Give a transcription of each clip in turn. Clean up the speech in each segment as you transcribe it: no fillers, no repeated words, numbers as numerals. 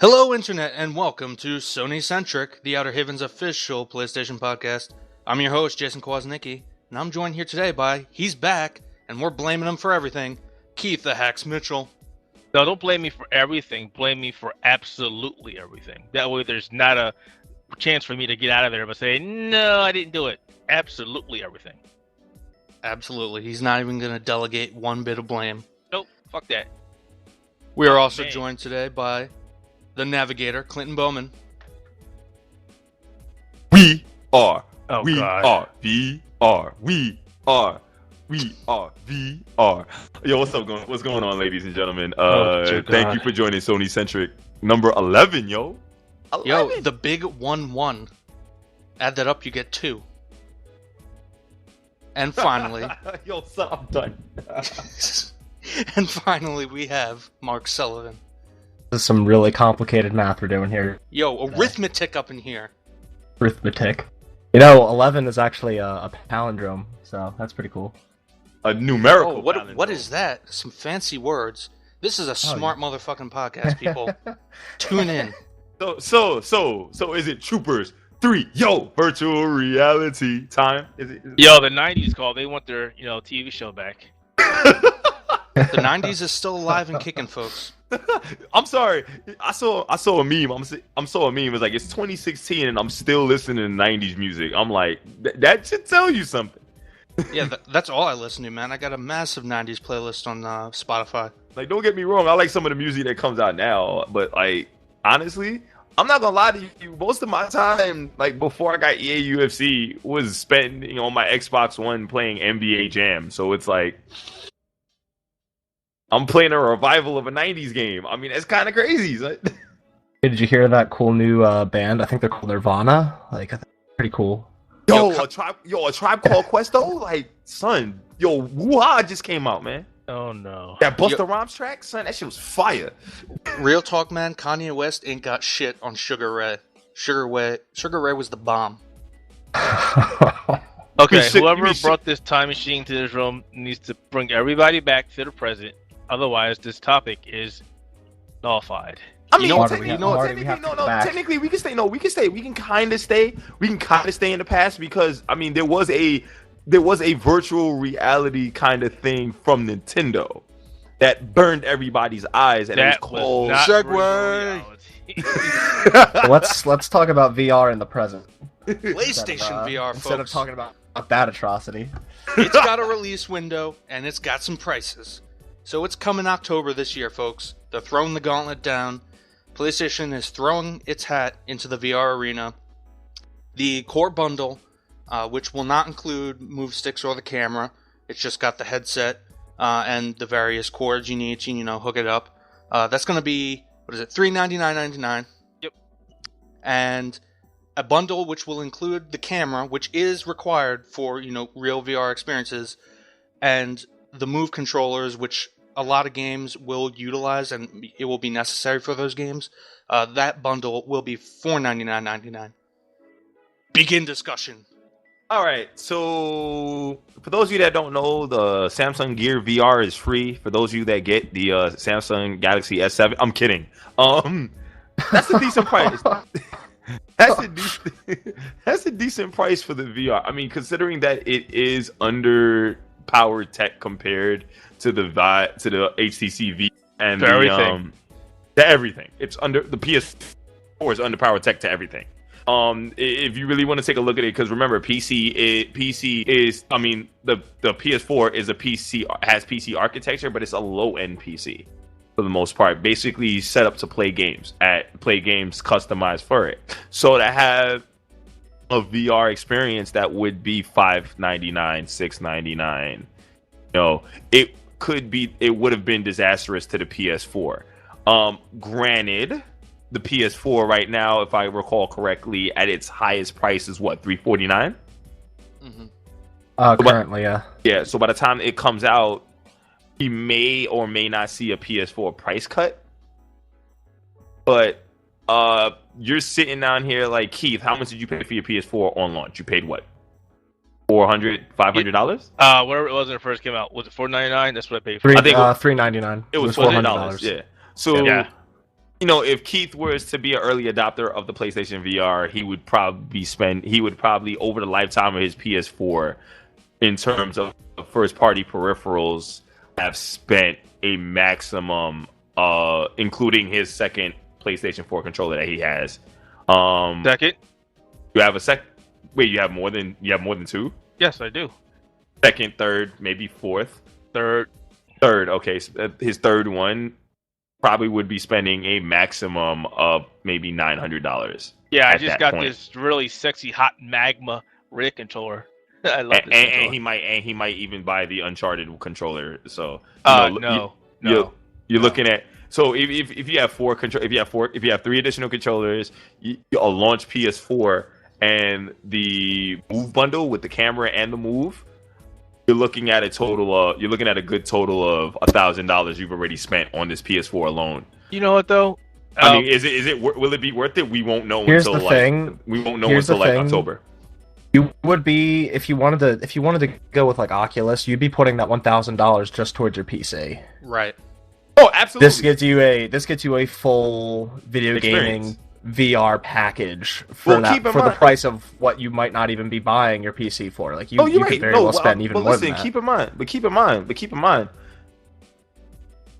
Hello, Internet, and welcome to SonyCentric, the Outerhaven's official PlayStation podcast. I'm your host, Jason Kwasnicki, and I'm joined here today by, he's back, and we're blaming him for everything, Keith the Hacks Mitchell. No, don't blame me for everything. Blame me for absolutely everything. That way there's not a chance for me to get out of there but say, no, I didn't do it. Absolutely everything. Absolutely, he's not even going to delegate one bit of blame. Nope, fuck that. We are also joined today by the Navigator, Clinton Bowman. We are. Oh, we God. are VR. We are. We are VR. Yo, what's going on, ladies and gentlemen? Thank you for joining SonyCentric number 11, yo. 11. Yo, the big 1-1. Add that up, you get 2. And finally... Yo, son, I'm done. And finally, we have Mark Sullivan. This is some really complicated math we're doing here. Yo, arithmetic up in here. Arithmetic. You know, 11 is actually a palindrome, so that's pretty cool. A numerical. Oh, what is that? Some fancy words. This is a smart motherfucking podcast, people. Tune in. So is it Troopers 3? Yo, virtual reality time. Is it? Yo, the 90s call. They want their, TV show back. The 90s is still alive and kicking, folks. I'm sorry. I saw a meme. I'm saw a meme. It's like it's 2016 and I'm still listening to 90s music. I'm like, that should tell you something. Yeah, that's all I listen to, man. I got a massive 90s playlist on Spotify. Like, don't get me wrong. I like some of the music that comes out now, but like, honestly, I'm not gonna lie to you. Most of my time, like before I got EA UFC, was spent on my Xbox One playing NBA Jam. So it's like, I'm playing a revival of a 90s game. I mean, it's kind of crazy. Did you hear that cool new band? I think they're called Nirvana. Like, pretty cool. A Tribe Called Quest though? Like, son, Woo-Ha just came out, man. Oh, no. That Busta Rhymes track, son, that shit was fire. Real talk, man. Kanye West ain't got shit on Sugar Ray. Sugar Ray was the bomb. Okay, whoever brought this time machine to this room needs to bring everybody back to the present. Otherwise, this topic is nullified. I mean, technically we can stay. No, we can stay. We can kind of stay. We can kind of stay in the past because I mean, there was a virtual reality kind of thing from Nintendo that burned everybody's eyes, and it was called Segway. Let's talk about VR in the present. PlayStation VR, folks. Instead of talking about that atrocity. It's got a release window and it's got some prices. So it's coming October this year, folks. They're throwing the gauntlet down. PlayStation is throwing its hat into the VR arena. The core bundle, which will not include move sticks or the camera, it's just got the headset and the various cords you need to, hook it up. That's going to be, $399.99. Yep. And a bundle which will include the camera, which is required for, real VR experiences, and the Move controllers, which a lot of games will utilize, and it will be necessary for those games. That bundle will be $499.99. Begin discussion. All right, so for those of you that don't know, the Samsung Gear VR is free. For those of you that get the Samsung Galaxy S7, I'm kidding. That's a decent price. That's a decent price for the VR. I mean, considering that it is under power tech compared to the HTC V and everything. To everything. It's under the PS4 is under power tech to everything. If you really want to take a look at it, because remember, PC is I mean the PS4 is has PC architecture, but it's a low end PC for the most part. Basically set up to play games customized for it. So to have a VR experience that would be $599, $699, it would have been disastrous to the PS4. Granted, the PS4 right now, if I recall correctly, at its highest price is what, $349? Mm-hmm. Currently, yeah. Yeah, so by the time it comes out, we may or may not see a PS4 price cut. But you're sitting down here like, Keith, how much did you pay for your PS4 on launch? You paid what? $400, $500? Whatever it was when it first came out. Was it $499? That's what I paid for. I think $399. It was $400. Yeah. So yeah. you know, if Keith was to be an early adopter of the PlayStation VR, he would probably over the lifetime of his PS4, in terms of first party peripherals, have spent a maximum, including his second PlayStation 4 controller that he has. Second? You have a Wait, you have more than two? Yes, I do. Second, third, maybe fourth. Third. Okay, so his third one probably would be spending a maximum of maybe $900. Yeah, I just got this really sexy hot magma rig controller. I love this controller. And he might even buy the Uncharted controller. So no. You're looking at, so if you have if you have three additional controllers, a launch PS4 and the Move bundle with the camera and the Move, you're looking at a good total of $1,000 you've already spent on this PS4 alone. You know what though? I mean, will it be worth it? We won't know until October. You would be, if you wanted to go with like Oculus, you'd be putting that $1,000 just towards your PC. Right. Oh, absolutely. This gets you a full video experience. Gaming VR package for the price of what you might not even be buying your PC for. Like you could very well spend even more than that. Keep in mind.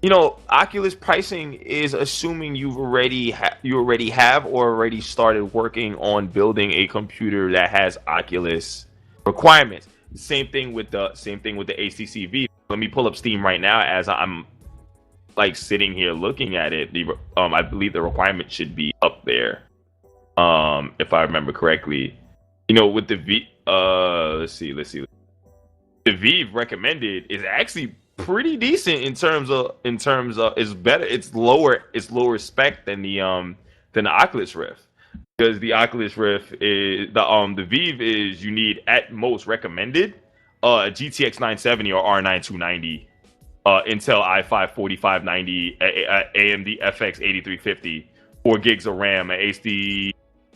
You know, Oculus pricing is assuming you already have or already started working on building a computer that has Oculus requirements. Same thing with the HTC Vive. Let me pull up Steam right now as I'm like sitting here looking at it. I believe the requirement should be up there, if I remember correctly. You know, with the let's see. The Vive recommended is actually pretty decent in terms of it's better. It's lower spec than the Oculus Rift, because the Oculus Rift is the Vive is, you need at most recommended a GTX 970 or R9 290. Intel i5 4590, AMD FX 8350, 4 gigs of RAM, an HDMI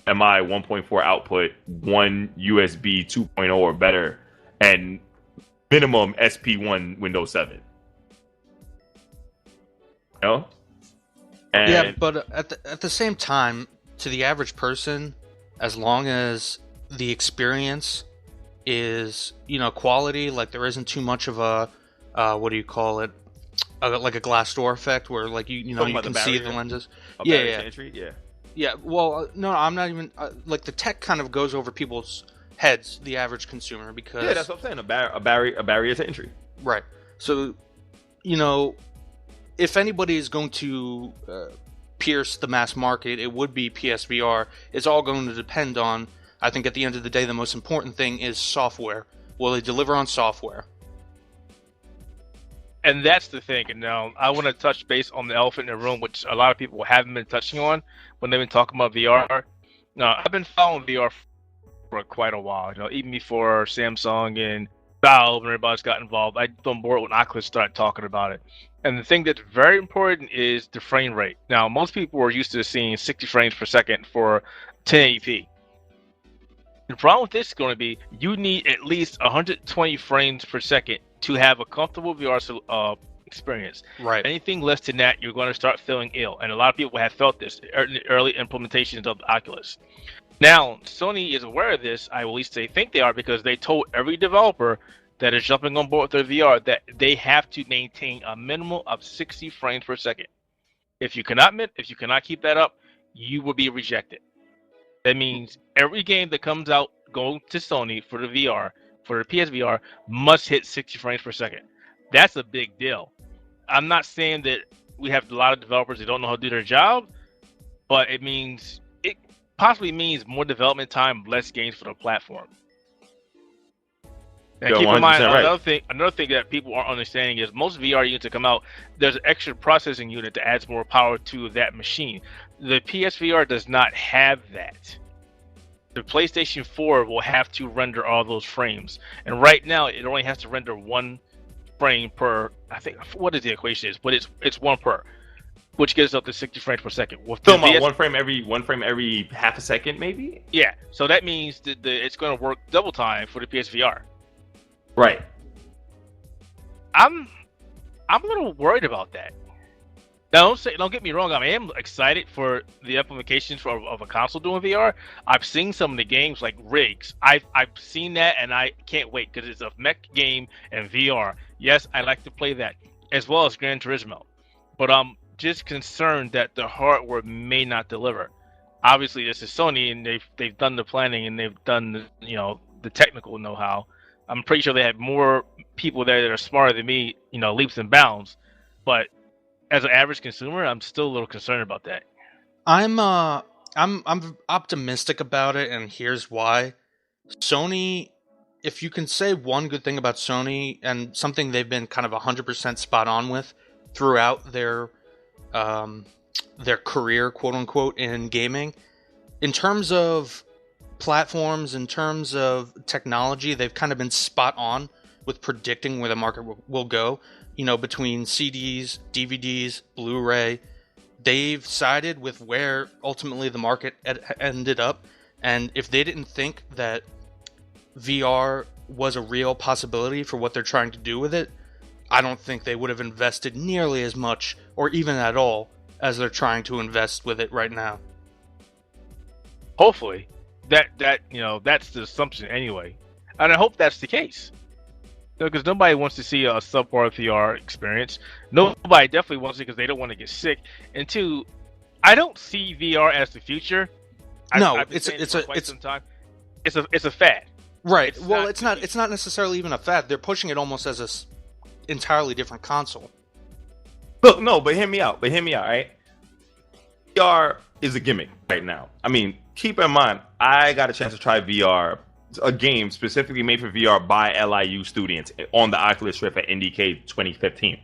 1.4 output, 1 USB 2.0 or better, and minimum SP1 Windows 7. You know? Yeah, but at the same time, to the average person, as long as the experience is, you know, quality, like there isn't too much of a what do you call it? Like a glass door effect, where like you can see the lenses. Yeah. Well, no, I'm not even like the tech kind of goes over people's heads, the average consumer, because that's what I'm saying. A barrier to entry. Right. So, you know, if anybody is going to pierce the mass market, it would be PSVR. It's all going to depend on. I think at the end of the day, the most important thing is software. Will they deliver on software? And that's the thing. And now I want to touch base on the elephant in the room, which a lot of people haven't been touching on when they've been talking about VR. Now, I've been following VR for quite a while. You know, even before Samsung and Valve and everybody's got involved. I got on board when Oculus started talking about it. And the thing that's very important is the frame rate. Now, most people are used to seeing 60 frames per second for 1080p. The problem with this is going to be you need at least 120 frames per second to have a comfortable VR experience. Right. Anything less than that, you're going to start feeling ill. And a lot of people have felt this in the early implementations of the Oculus. Now, Sony is aware of this. I will at least they think they are, because they told every developer that is jumping on board with their VR that they have to maintain a minimum of 60 frames per second. If you cannot keep that up, you will be rejected. That means every game that comes out going to Sony for the VR, for the PSVR, must hit 60 frames per second. That's a big deal. I'm not saying that we have a lot of developers that don't know how to do their job, but it possibly means more development time, less games for the platform. And keep in mind, another thing that people aren't understanding is most VR units that come out, there's an extra processing unit that adds more power to that machine. The PSVR does not have that. The PlayStation 4 will have to render all those frames. And right now, it only has to render 1 frame per, I think, what is the equation is, but it's 1 per, which gets up to 60 frames per second. So one frame every half a second, maybe? Yeah, so that means that it's going to work double time for the PSVR. Right. I'm a little worried about that. Now, don't get me wrong. I am excited for the implications of a console doing VR. I've seen some of the games like Rigs. I've seen that, and I can't wait because it's a mech game and VR. Yes, I like to play that, as well as Gran Turismo. But I'm just concerned that the hardware may not deliver. Obviously, this is Sony, and they've done the planning and they've done the technical know-how. I'm pretty sure they have more people there that are smarter than me, leaps and bounds. But as an average consumer, I'm still a little concerned about that. I'm optimistic about it, and here's why. Sony, if you can say one good thing about Sony, and something they've been kind of 100% spot on with throughout their career, quote unquote, in gaming, in terms of platforms, in terms of technology, they've kind of been spot on with predicting where the market will go. Between CDs, DVDs, Blu-ray, they've sided with where ultimately the market ended up. And if they didn't think that VR was a real possibility for what they're trying to do with it, I don't think they would have invested nearly as much, or even at all, as they're trying to invest with it right now. Hopefully, that's the assumption anyway, and I hope that's the case. Because nobody wants to see a subpar VR experience. Nobody definitely wants it because they don't want to get sick. And two, I don't see VR as the future. It's a fad. Right. It's not necessarily even a fad. They're pushing it almost as a entirely different console. Look, no, but hear me out. Right? VR is a gimmick right now. I mean, keep in mind, I got a chance to try VR. A game specifically made for VR by LIU students on the Oculus Rift at NDK 2015.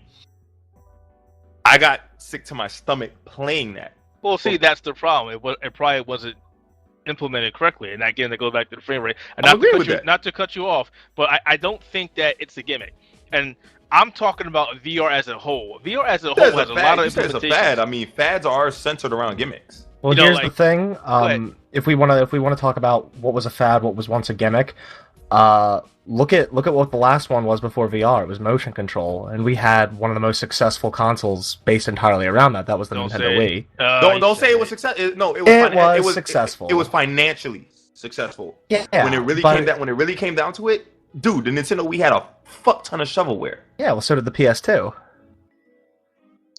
I got sick to my stomach playing that. Well, see, that's the problem. It probably wasn't implemented correctly, and again, they go back to the frame rate. And not to cut you off, but I don't think that it's a gimmick. And I'm talking about VR as a whole. VR as a whole has a lot of implementations. It's a fad. I mean, fads are centered around gimmicks. Well, here's the thing. If we want to talk about what was a fad, what was once a gimmick, look at what the last one was before VR. It was motion control, and we had one of the most successful consoles based entirely around that. That was the Nintendo Wii. Don't say it was successful. No, it was successful. It was financially successful. Yeah. When it really came down to it, dude, the Nintendo Wii had a fuck ton of shovelware. Yeah, well, so did the PS2.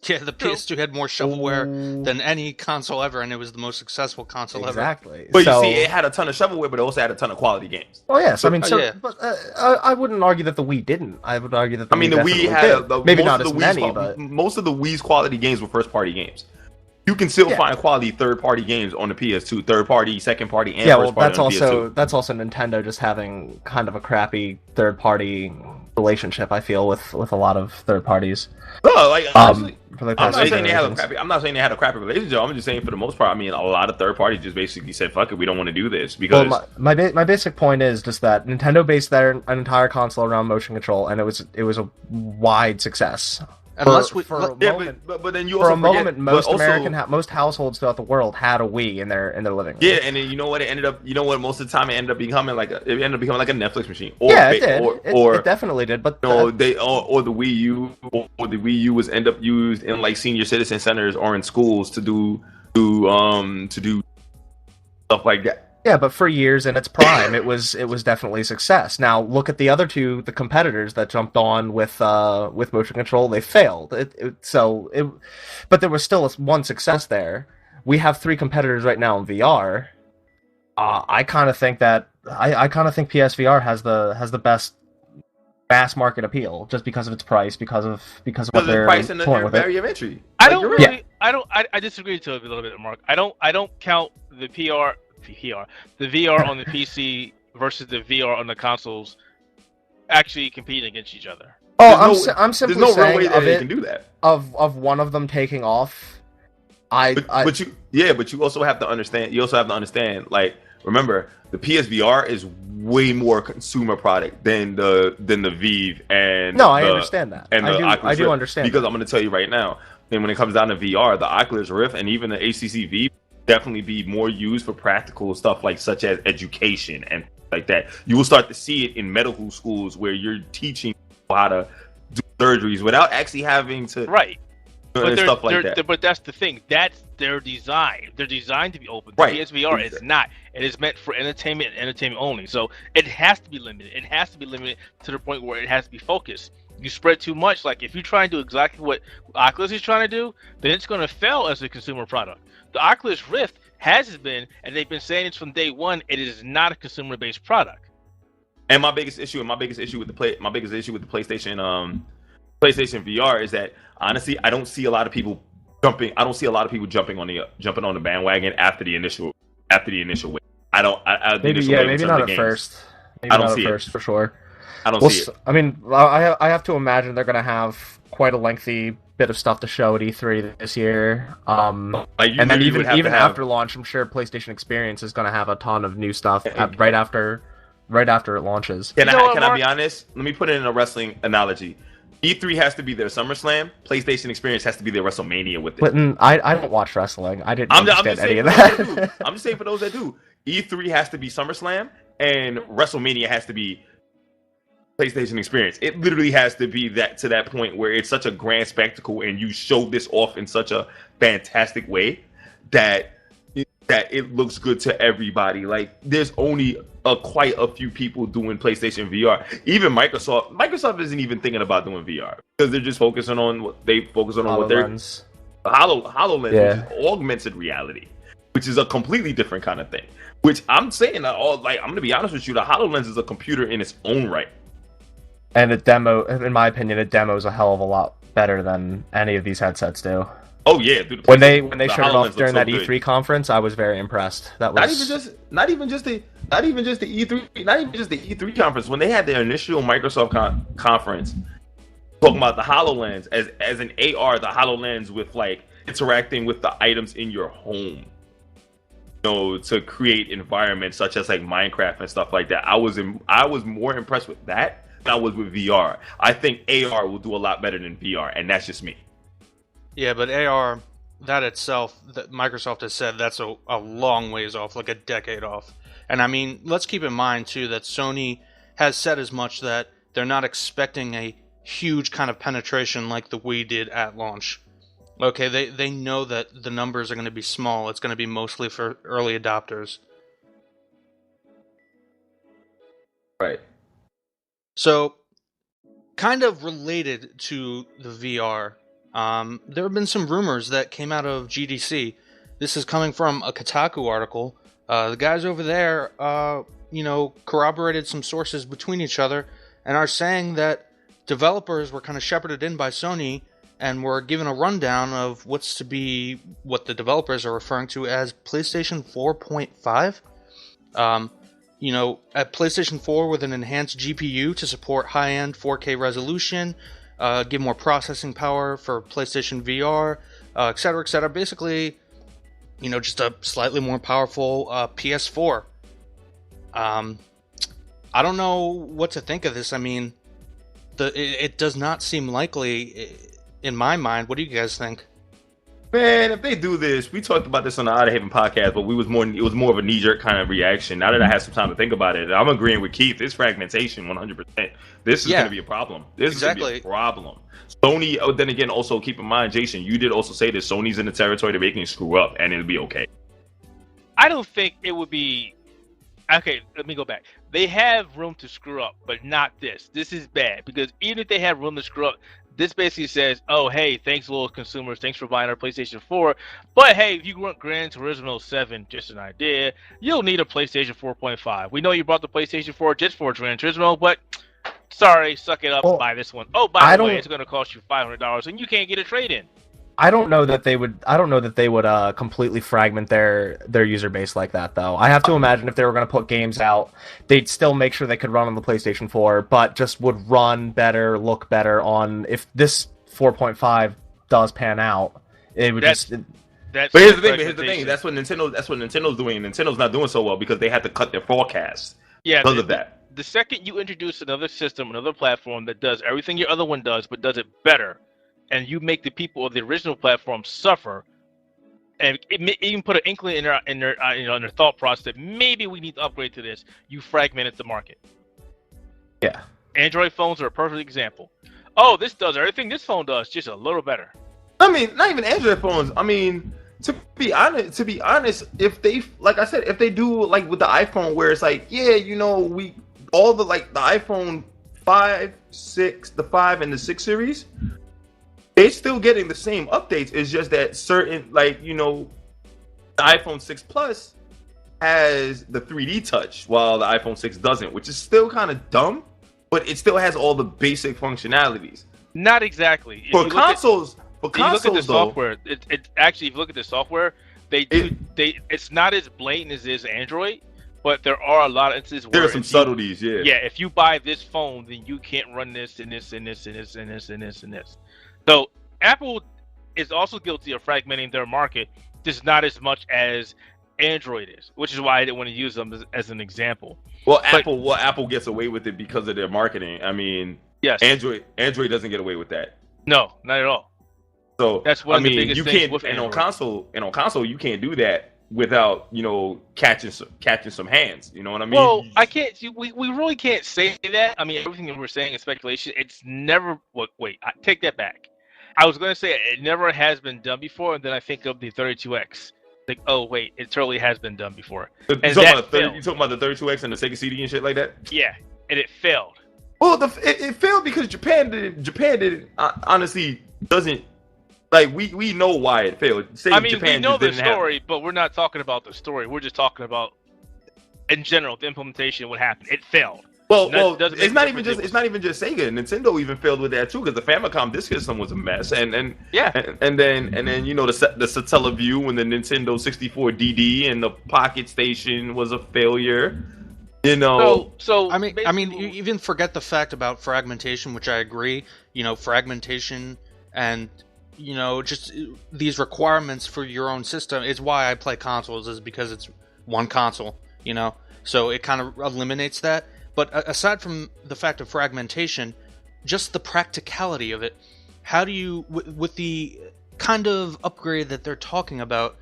Yeah, the PS2 had more shovelware than any console ever, and it was the most successful console ever. Exactly. But you see, it had a ton of shovelware, but it also had a ton of quality games. Oh yes, but I wouldn't argue that the Wii didn't. I would argue that the Wii had maybe not as many, but most of the Wii's quality games were first-party games. You can still find quality third-party games on the PS2, third-party, second-party, and first-party on the PS2. That's also Nintendo just having kind of a crappy third-party relationship, I feel, with a lot of third parties. No, honestly, I'm not saying they had a crappy relationship. I'm just saying for the most part, I mean, a lot of third parties just basically said, "Fuck it, we don't want to do this." Because my basic point is just that Nintendo based their entire console around motion control, and it was a wide success. Unless but then you also forget, most households throughout the world had a Wii in their living room. Yeah, and then you know what? Most of the time it ended up becoming like a Netflix machine. It definitely did. But or the Wii U, or the Wii U was end up used in like senior citizen centers or in schools to do stuff like that. Yeah, but for years in its prime, it was definitely a success. Now look at the other two, the competitors that jumped on with motion control. They failed. But there was still one success there. We have 3 competitors right now in VR. I kind of think PSVR has the best mass market appeal just because of its price, because of what they're price and the barrier of entry. I disagree to it a little bit, Mark. I don't count the the VR on the PC versus the VR on the consoles actually competing against each other. I'm simply there's no saying real way that they can do that. Of one of them taking off. But you also have to understand. Like, remember, the PSVR is way more consumer product than the Vive and I understand that. And I do understand because I'm going to tell you right now. Then when it comes down to VR, the Oculus Rift and even the HTC Vive definitely be more used for practical stuff like such as education and like that. You will start to see it in medical schools where you're teaching how to do surgeries without actually having to But stuff like that. But that's the thing. That's their design. They're designed to be open. The Right. PSVR is not. It is meant for entertainment and entertainment only. So it has to be limited. It has to be limited to the point where it has to be focused. You spread too much. Like if you try and do exactly what Oculus is trying to do, then it's going to fail as a consumer product. The Oculus Rift has been, and they've been saying it from day one, it is not a consumer-based product. And my biggest issue with the PlayStation VR is that honestly, I don't see a lot of people jumping. I don't see a lot of people jumping on the bandwagon after the initial wave. Maybe not at first. Maybe I don't not see at it. first for sure. I don't see it. I mean, I have to imagine they're going to have quite a lengthy bit of stuff to show at E3 this year. And then even after launch, I'm sure PlayStation Experience is going to have a ton of new stuff right after it launches. Can I be honest? Let me put it in a wrestling analogy. E3 has to be their SummerSlam. PlayStation Experience has to be their WrestleMania with it. But I don't watch wrestling. I didn't understand any of that. I'm just saying for those that do. E3 has to be SummerSlam, and WrestleMania has to be PlayStation Experience. It literally has to be that to that point where it's such a grand spectacle, and you show this off in such a fantastic way that it looks good to everybody. Like there's only quite a few people doing PlayStation VR. Even Microsoft isn't even thinking about doing VR because they're just focusing on what they're HoloLens, which is augmented reality, which is a completely different kind of thing. Which I'm saying I'm gonna be honest with you, the HoloLens is a computer in its own right. And in my opinion, it demos a hell of a lot better than any of these headsets do. Oh yeah, dude, when they showed it off during that E3 conference, I was very impressed. That was not even just the E3 conference. When they had their initial Microsoft conference, talking about the HoloLens as an AR, the HoloLens with like interacting with the items in your home, to create environments such as like Minecraft and stuff like that. I was more impressed with that than I was with VR. I think AR will do a lot better than VR, and that's just me. Yeah, but AR, that itself, that Microsoft has said that's a long ways off, like a decade off. And I mean, let's keep in mind, too, that Sony has said as much that they're not expecting a huge kind of penetration like the Wii did at launch. Okay, they know that the numbers are going to be small. It's going to be mostly for early adopters. Right. So, kind of related to the VR, there have been some rumors that came out of GDC. This is coming from a Kotaku article. The guys over there, corroborated some sources between each other and are saying that developers were kind of shepherded in by Sony and were given a rundown of what the developers are referring to as PlayStation 4.5. At PlayStation 4 with an enhanced GPU to support high-end 4K resolution, give more processing power for PlayStation VR, etc., etc. Basically, just a slightly more powerful PS4. I don't know what to think of this. I mean, it does not seem likely in my mind. What do you guys think? Man, if they do this, we talked about this on the Outerhaven podcast, but it was more of a knee-jerk kind of reaction. Now that I have some time to think about it, I'm agreeing with Keith. It's fragmentation, 100%. This is going to be a problem. This is going to be a problem. Sony, then again, also keep in mind, Jason, you did also say that Sony's in the territory that they can screw up, and it'll be okay. I don't think it would be... Okay, let me go back. They have room to screw up, but not this. This is bad, because even if they have room to screw up, this basically says, oh, hey, thanks, little consumers. Thanks for buying our PlayStation 4. But, hey, if you want Gran Turismo 7, just an idea, you'll need a PlayStation 4.5. We know you brought the PlayStation 4 just for Gran Turismo, but sorry, suck it up and buy this one. Oh, by the way, it's going to cost you $500, and you can't get a trade-in. I don't know that they would completely fragment their user base like that, though. I have to imagine if they were going to put games out, they'd still make sure they could run on the PlayStation 4, but just would run better, look better on. If this 4.5 does pan out, it would but here's the thing. That's what Nintendo's doing. Nintendo's not doing so well because they had to cut their forecast. Yeah, because of that. The second you introduce another system, another platform that does everything your other one does, but does it better, and you make the people of the original platform suffer, and even put an inkling in their thought process that maybe we need to upgrade to this, you fragmented the market. Yeah. Android phones are a perfect example. Oh, this does everything this phone does, just a little better. I mean, not even Android phones. I mean, to be honest, if they, like I said, if they do like with the iPhone, where it's like, yeah, you know, we all the like the iPhone 5, 6, the 5 and the 6 series, they're still getting the same updates. It's just that certain, like, you know, the iPhone 6 Plus has the 3D touch, while the iPhone 6 doesn't, which is still kind of dumb, but it still has all the basic functionalities. Not exactly. For consoles, if you look at the software, it actually, if you look at the software, it's not as blatant as is Android, but there are a lot of instances where there are some subtleties. Yeah, if you buy this phone, then you can't run this and this and this and this and this and this and this. So Apple is also guilty of fragmenting their market, just not as much as Android is, which is why I didn't want to use them as an example. Well, Apple gets away with it because of their marketing. I mean, yes, Android doesn't get away with that. No, not at all. So that's one of the biggest things with Android. On console, you can't do that without, you know, catching some hands. You know what I mean? Well, I can't. We really can't say that. I mean, everything that we're saying is speculation. It's never. Wait, I take that back. I was going to say it never has been done before, and then I think of the 32X. Like, oh wait, it totally has been done before. You talking about the 32X and the Sega CD and shit like that? Yeah, and it failed. Well, it failed because Japan did honestly doesn't. Like, we know why it failed. I mean, we know the story, but we're not talking about the story. We're just talking about, in general, the implementation, what happened. It failed. Well, it's not even just Sega. Nintendo even failed with that too, because the Famicom Disk System was a mess, and then you know the Satellaview and the Nintendo 64 DD and the Pocket Station was a failure. You know, so I mean, you even forget the fact about fragmentation, which I agree. You know, fragmentation and, you know, just these requirements for your own system is why I play consoles, is because it's one console, you know, so it kind of eliminates that. But aside from the fact of fragmentation, just the practicality of it, how do you, with the kind of upgrade that they're talking about,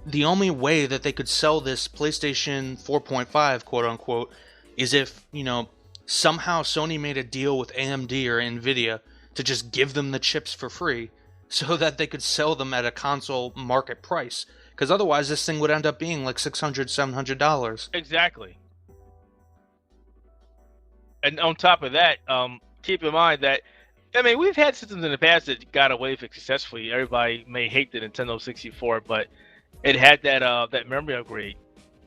the only way that they could sell this PlayStation 4.5, quote unquote, is if, you know, somehow Sony made a deal with AMD or Nvidia to just give them the chips for free, so that they could sell them at a console market price. Because otherwise, this thing would end up being like $600, $700. Exactly. And on top of that, keep in mind that, I mean, we've had systems in the past that got away with it successfully. Everybody may hate the Nintendo 64, but it had that memory upgrade.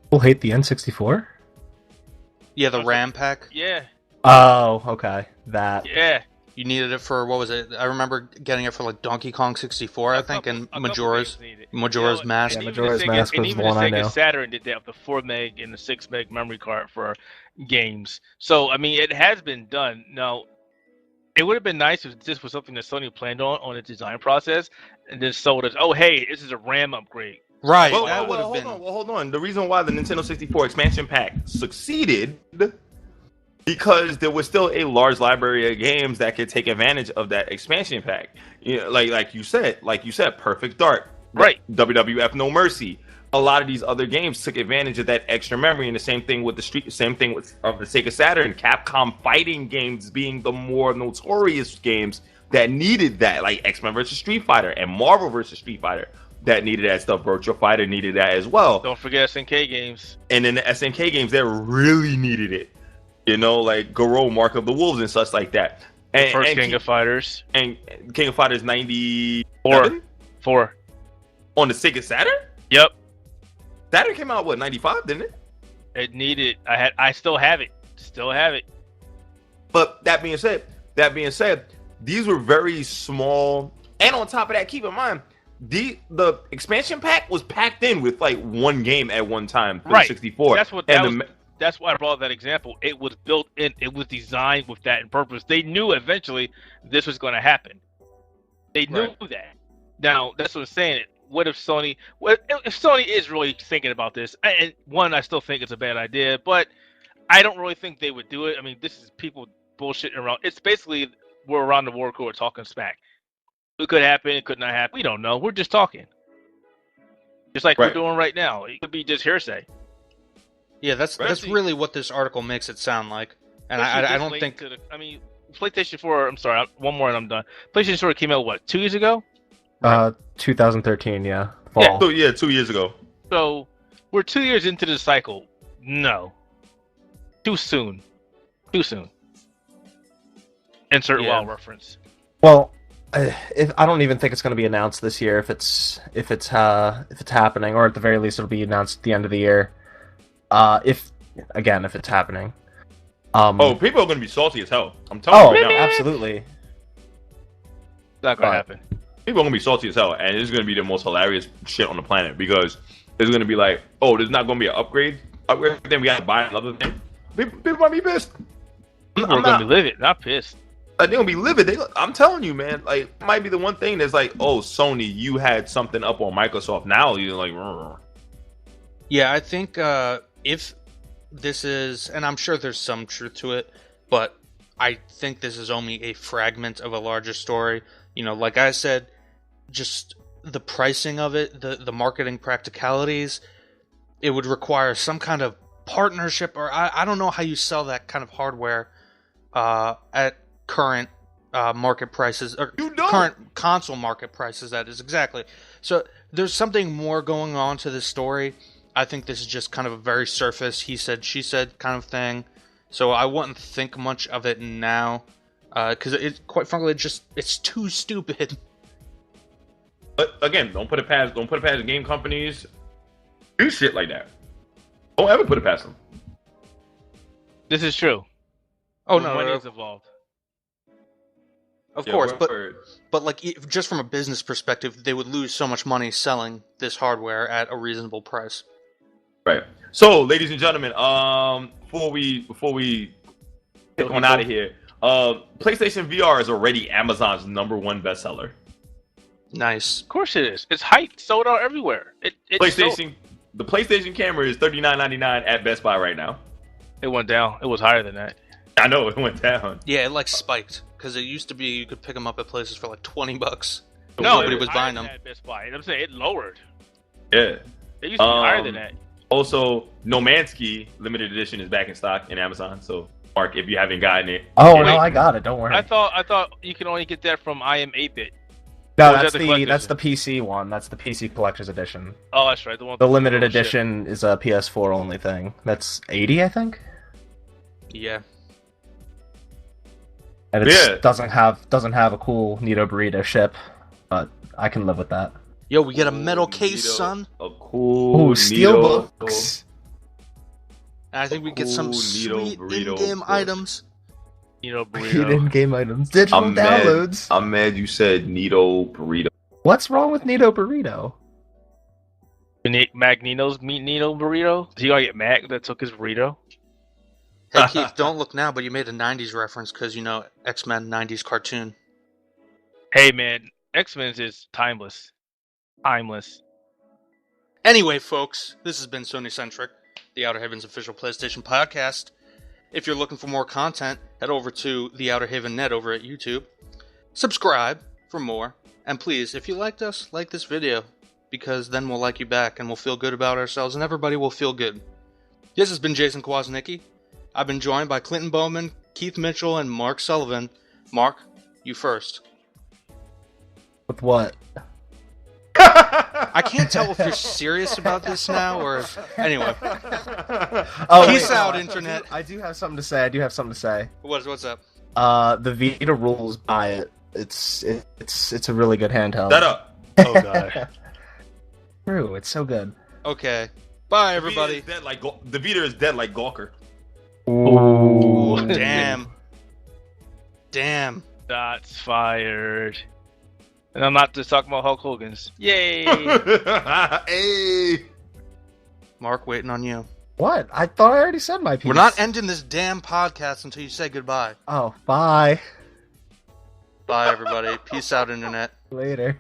People hate the N64? Yeah, the RAM pack. Yeah. Oh, okay. That. Yeah. You needed it for, what was it? I remember getting it for like Donkey Kong 64, I think, and Majora's Mask. Yeah, Majora's Mask was the one I know. And even the Sega Saturn did that with the 4 meg and the 6 meg memory card for games. So, I mean, it has been done. Now, it would have been nice if this was something that Sony planned on its design process, and then sold us, oh, hey, this is a RAM upgrade. Right. Hold on. The reason why the Nintendo 64 expansion pack succeeded, because there was still a large library of games that could take advantage of that expansion pack. You know, like you said, Perfect Dark, right? WWF No Mercy. A lot of these other games took advantage of that extra memory, and the same thing with the Sega Saturn. Capcom fighting games being the more notorious games that needed that, like X-Men vs. Street Fighter and Marvel vs. Street Fighter, that needed that stuff. Virtua Fighter needed that as well. Don't forget SNK games. And then the SNK games that really needed it. You know, like Garou, Mark of the Wolves, and such like that. And first King of Fighters. And King of Fighters 94? 4. On the Sega Saturn? Yep. Saturn came out, 95, didn't it? It needed... I still have it. Still have it. But that being said, these were very small. And on top of that, keep in mind, the expansion pack was packed in with like one game at one time for the 64. That's why I brought that example. It was built in. It was designed with that in purpose. They knew eventually this was going to happen. They knew that. Now, that's what I'm saying. What if Sony... if Sony is really thinking about this, and one, I still think it's a bad idea, but I don't really think they would do it. I mean, this is people bullshitting around. It's basically we're around the war cooler talking smack. It could happen. It could not happen. We don't know. We're just talking. Just like we're doing right now. It could be just hearsay. Yeah, that's really what this article makes it sound like, and I don't think. PlayStation 4. I'm sorry, one more and I'm done. PlayStation 4 came out 2 years ago? 2013, yeah. Fall. Yeah. So yeah, 2 years ago. So we're 2 years into the cycle. No. Too soon. Too soon. Insert WoW reference. Well, I don't even think it's going to be announced this year if it's happening, or at the very least it'll be announced at the end of the year. If it's happening. People are going to be salty as hell. I'm telling you right now. Absolutely. Not gonna happen. People are going to be salty as hell, and it's going to be the most hilarious shit on the planet because it's going to be like, oh, there's not going to be an upgrade. Then we got to buy another thing. People might be pissed. People are going to be livid, not pissed. They're gonna be livid. I'm telling you, man. Like, it might be the one thing that's like, oh, Sony, you had something up on Microsoft. Now you're like, rrr. Yeah, I think if this is, and I'm sure there's some truth to it, but I think this is only a fragment of a larger story. You know, like I said, just the pricing of it, the marketing practicalities, it would require some kind of partnership, or I don't know how you sell that kind of hardware at current market prices, or current console market prices, that is, exactly. So there's something more going on to this story. I think this is just kind of a very surface he said, she said kind of thing. So I wouldn't think much of it now, because quite frankly, it's too stupid. But again, don't put it past the game companies. Do shit like that. Don't ever put it past them. This is true. Oh no, money is involved. Of course, but like, just from a business perspective, they would lose so much money selling this hardware at a reasonable price. Right. So, ladies and gentlemen, before we get on out of here, PlayStation VR is already Amazon's #1 bestseller. Nice. Of course it is. It's hyped, sold out everywhere. The PlayStation camera is $39.99 at Best Buy right now. It went down. It was higher than that. I know, it went down. Yeah, it like spiked, because it used to be you could pick them up at places for like $20. No, nobody was buying them. At Best Buy. I'm saying it lowered. Yeah. It used to be higher than that. Also, No Man's Sky limited edition is back in stock in Amazon. So, Mark, if you haven't gotten it, no, I got it. Don't worry. I thought you can only get that from I Am 8-Bit. No, that's the PC one. That's the PC Collector's Edition. Oh, that's right. The limited edition is a PS4 only thing. That's $80, I think. Yeah. And it doesn't have a cool Nito burrito ship, but I can live with that. Yo, we get a metal case, son. A cool steelbooks. And I think we get some sweet in-game items. Nito burrito. In-game items. Digital downloads. I'm mad you said Nito burrito. What's wrong with Nito burrito? Magneto's meet Nito burrito? Did you gotta get Mag that took his burrito? Hey Keith, don't look now, but you made a 90s reference because, you know, X-Men 90s cartoon. Hey man, X-Men is timeless. Timeless. Anyway, folks, this has been SonyCentric, the Outerhaven's official PlayStation podcast. If you're looking for more content, head over to the Outerhaven Net over at YouTube. Subscribe for more. And please, if you liked us, like this video, because then we'll like you back and we'll feel good about ourselves and everybody will feel good. This has been Jason Kwasnicki. I've been joined by Clinton Bowman, Keith Mitchell, and Mark Sullivan. Mark, you first. With what? I can't tell if you're serious about this now or... Anyway. Peace out, Internet. I do have something to say. What's up? The Vita rules, buy it. It's a really good handheld. Shut up. Oh god. True, it's so good. Okay. Bye, everybody. The Vita is dead like Gawker. Ooh, damn. Damn. Shots fired. And I'm not just talking about Hulk Hogan's. Yay! Hey! Mark, waiting on you. What? I thought I already said my piece. We're not ending this damn podcast until you say goodbye. Oh, bye. Bye, everybody. Peace out, Internet. Later.